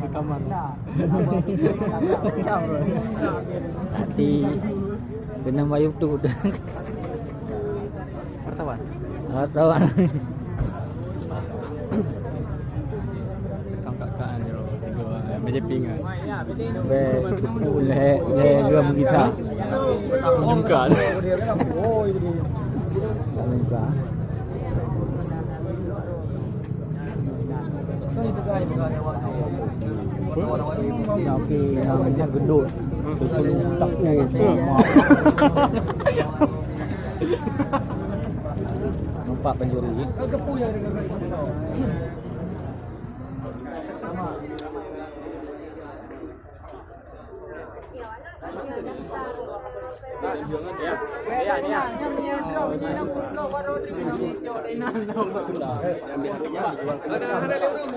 Rekaman. Nanti kena mayuk tu. Wartawan. Wartawan. Kakak ni loh. Meja pingan. Boleh dua kita. Juga. Juga. Tapi namanya gendut. Betul takut. Nampak penjuri.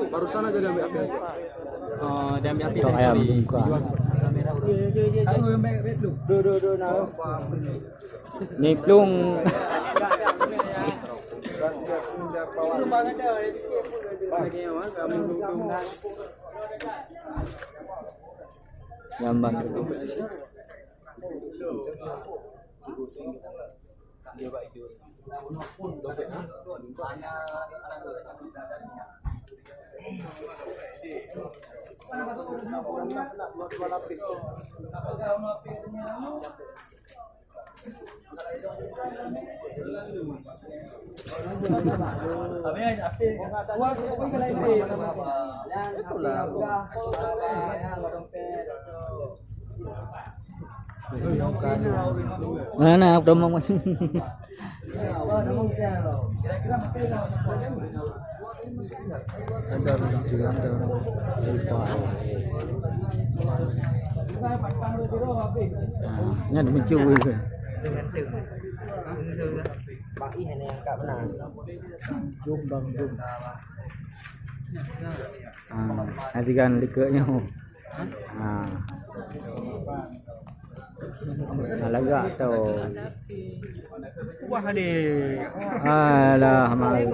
Barusan aja diambil api aja. Diambil api ayam buka. Ni plung. Gambar itu. Mana domong macam ada ni ada mencuri ke? Bang ini yang kat benar. Jom bang jom. Nanti kan likanya. Alaga tu. Wah ni. Alah, mal.